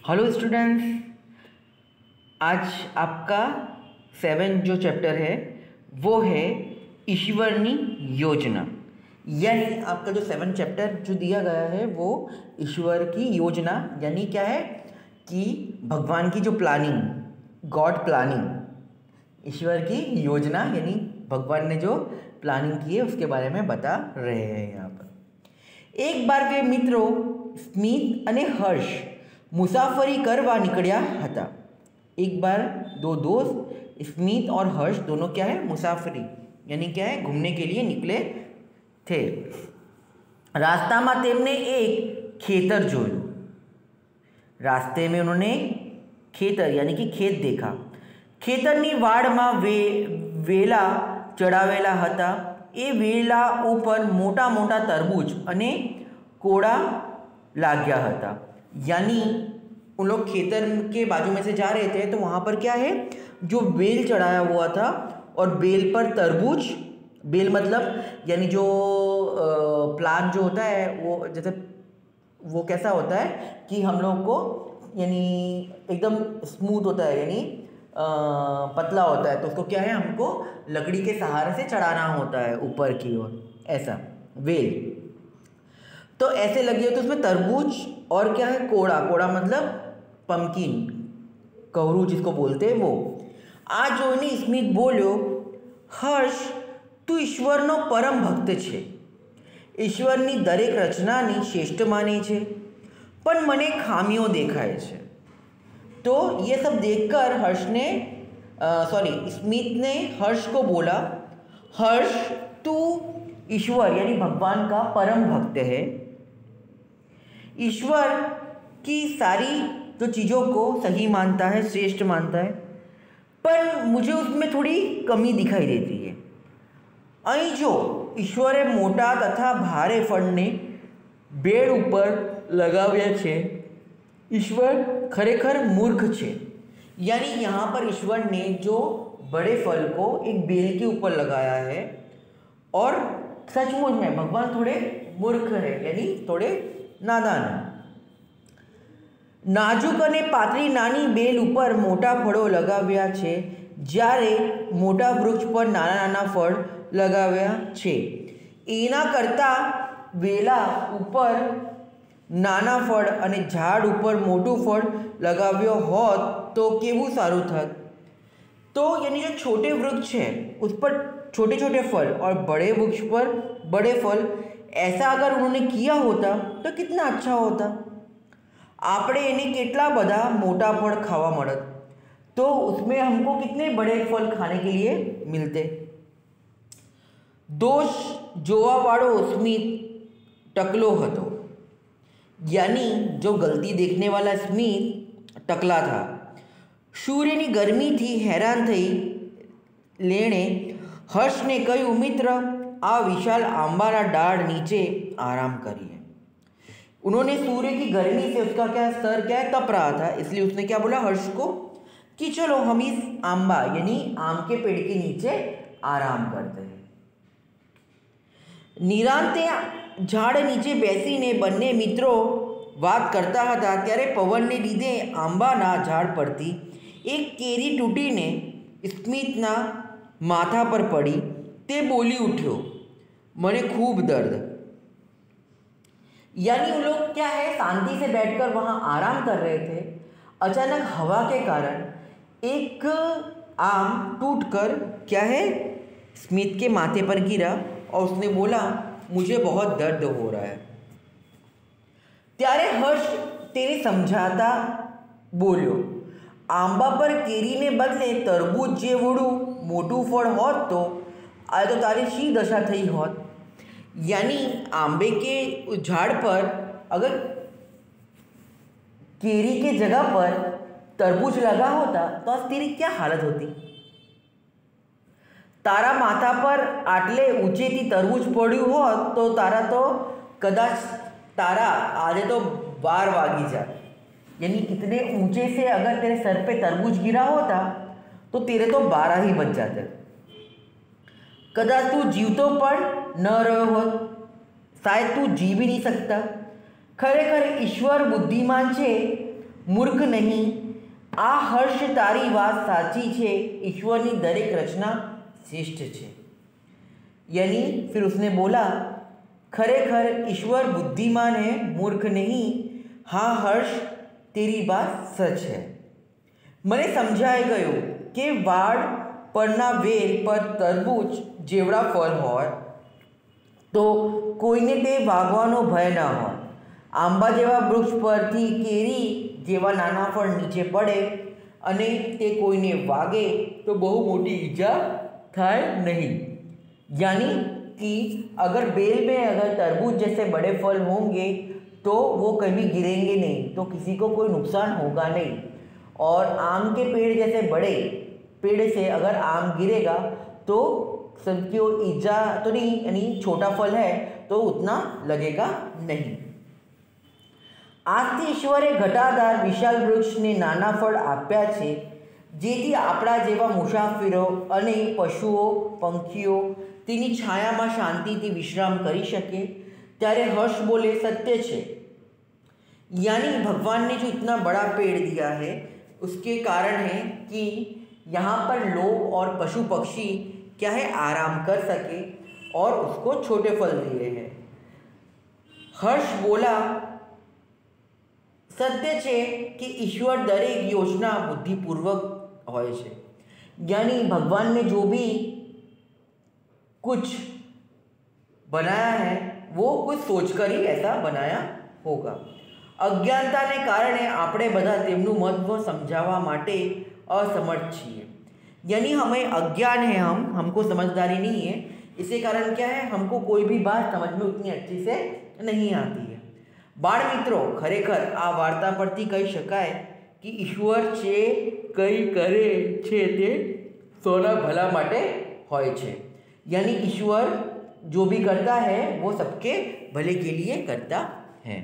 Hello students, आज आपका 7 जो चैप्टर है वो है ईश्वरनी योजना। यानी आपका जो 7 चैप्टर जो दिया गया है वो ईश्वर की योजना, यानी क्या है कि भगवान की जो प्लानिंग, गॉड प्लानिंग, ईश्वर की योजना यानी भगवान ने जो प्लानिंग की है उसके बारे में बता रहे हैं यहाँ पर। एक बार वे मित्रों स्मित અને હર્ષ मुसाफरी करवा निकलिया हता। एक बार दो दोस्त स्मित और हर्ष दोनों क्या है, मुसाफरी यानी क्या है, घूमने के लिए निकले थे। रास्ता में तेमने एक खेतर जोयु। रास्ते में उन्होंने खेतर यानी कि खेत देखा। खेतरनी वाड़ में वेला चढ़ावेला हता। ए वेला ऊपर मोटा मोटा तरबूज अने कोड़ा लाग्या हता। यानी उन लोग खेतर के बाजू में से जा रहे थे तो वहाँ पर क्या है, जो बेल चढ़ाया हुआ था और बेल पर तरबूज, बेल मतलब यानी जो प्लांट जो होता है वो जैसे वो कैसा होता है कि हम लोग को यानी एकदम स्मूथ होता है, यानी पतला होता है, तो उसको क्या है, हमको लकड़ी के सहारे से चढ़ाना होता है ऊपर की ओर, ऐसा वेल। तो ऐसे लगी हो तो उसमें तरबूज और क्या है, कोड़ा, कोड़ा मतलब पम्पकिन, कवरू जिसको बोलते हैं वो। आ जोईने स्मित बोल्यो, हर्ष तू ईश्वरनो परम भक्त छे, ईश्वरनी दरेक रचनानी श्रेष्ठ माने छे, पण मने खामियों देखाय छे। तो ये सब देखकर स्मित ने हर्ष को बोला, हर्ष तू ईश्वर यानी भगवान का परम भक्त है, ईश्वर की सारी जो चीज़ों को सही मानता है, श्रेष्ठ मानता है, पर मुझे उसमें थोड़ी कमी दिखाई देती है। અહીં जो ईश्वरे मोटा तथा भारे फळने बेड़ ऊपर लगाव्या छे, ईश्वर खरेखर मूर्ख छे। यानी यहाँ पर ईश्वर ने जो बड़े फल को एक बेल के ऊपर लगाया है और सचमुच में भगवान थोड़े मूर्ख है, यानी थोड़े नादान। नाजुक अने पातળી नानी बेल ऊपर मोटा फळो लगाव्या छे, ज्यारे मोटा वृक्ष पर नाना नाना फळ लगाव्या छे। एना करता वेला ऊपर नाना फळ अने झाड़ ऊपर मोटું फळ लगाव्यो होत तो केवुं सारूं थात। तो यानी जो छोटे वृक्ष है उस पर छोटे छोटे फल और बड़े वृक्ष पर बड़े फल, ऐसा अगर उन्होंने किया होता तो कितना अच्छा होता। आपणे एने केटला बधा मोटा फल खावा मळत तो उसमें हमको कितने बड़े फल खाने के लिए मिलते। दोष जोवावाळो स्मित टकलो हतो, यानी जो गलती देखने वाला स्मित टकला था। सूर्य की गर्मी थी हैरान थई लेने हर्ष ने कह्यु, मित्र आ विशाल आंबाना डाળ नीचे आराम करिए। उन्होंने सूर्य की गर्मी से उसका क्या सर क्या है, तप रहा था, इसलिए उसने क्या बोला हर्ष को कि चलो हम इस आंबा यानी आम के पेड़ के नीचे आराम करते हैं। निरांते झाड़ नीचे बेसीने बंने मित्रों बात करता था त्यारे पवनने लीधे आंबाना झाड़ परथी एक केरी तूटीने स्मितना माथा पर पड़ी। ते बोली उठ्यो, मने खूब दर्द। यानी वो लोग क्या है, शांति से बैठकर वहाँ आराम कर रहे थे। अचानक हवा के कारण एक आम टूटकर क्या है, स्मित के माथे पर गिरा और उसने बोला, मुझे बहुत दर्द हो रहा है। त्यारे हर्ष तेरे समझाता बोल्यो, आंबा पर केरी ने बदले तरबूज जेवड़ू मोटू फल होत तो आ तो तारी शी दशा थई होत। यानी आंबे के झाड़ पर अगर केरी के जगह पर तरबूज लगा होता तो आज तेरी क्या हालत होती। तारा माथा पर आटले ऊंचेथी तरबूज पड्યું होत तो तारा तो कदाच तारा आज तो 12 वागी जात। यानी इतने ऊंचे से अगर तेरे सर पे तरबूज गिरा होता तो तेरे तो 12 ही बच जाते। कदाच तू जीवतो पण न रह्यो होत, शायद तू जी भी नहीं सकता। खरेखर ईश्वर बुद्धिमान छे મૂર્ખ નહીં, આ હર્ષ તારી વાત સાચી છે, ईश्वरनी दरेक रचना श्रेष्ठ है। यानी फिर उसने बोला, खरेखर ईश्वर बुद्धिमान है, मूर्ख नहीं। हाँ हर्ष, तेरी बात सच है। મને સમજાઈ ગયું કે વાડ પરના વેલ પર તરબૂચ જેવડા ફળ હોય તો કોઈને તે ભાગવાનો ભય ન હોય। આંબા જેવા વૃક્ષ પરથી કેરી જેવા નાના ફળ નીચે પડે અને તે કોઈને વાગે તો બહુ મોટી ઈજા થાય નહીં। यानी कि अगर बेल में अगर तरबूज जैसे बड़े फल होंगे तो वो कभी गिरेंगे नहीं, तो किसी को कोई नुकसान होगा नहीं। और आम के पेड़ जैसे बड़े पेड़ से अगर आम गिरेगा तो सबकी ईजा तो नहीं, यानी छोटा फल है तो उतना लगेगा नहीं। આજથી ઈશ્વરે ઘટાદાર વિશાળ વૃક્ષને નાના ફળ આપ્યા છે, જેથી આપણા જેવા મુસાફરો અને પશુઓ પંખીઓ તેની છાયામાં શાંતિથી વિશ્રામ કરી શકે। ત્યારે હર્ષ बोले, सत्य છે। यानी भगवान ने जो इतना बड़ा पेड़ दिया है उसके कारण है कि यहाँ पर लोग और पशु पक्षी क्या है आराम कर सके और उसको छोटे फल दिए हैं। हर्ष बोला, सत्य है कि ईश्वर दरेक योजना बुद्धिपूर्वक होय छे। यानी भगवान ने जो भी कुछ बनाया है वो कुछ सोचकर ही ऐसा बनाया होगा। अज्ञानता ने कारणे आपणे बधा तेमनुं महत्व समझावा माटे असमर्थ छीए। यानी हमें अज्ञान है, हमको समझदारी नहीं है, इसी कारण क्या है हमको कोई भी बात समझ में उतनी अच्छी से नहीं आती है। बाळ मित्रों, खरेखर आ वार्ता परथी कही शकाय कि ईश्वर जे कई करे छे ते सोना भला माटे होय छे। यानी ईश्वर जो भी करता है वो सबके भले के लिए करता है।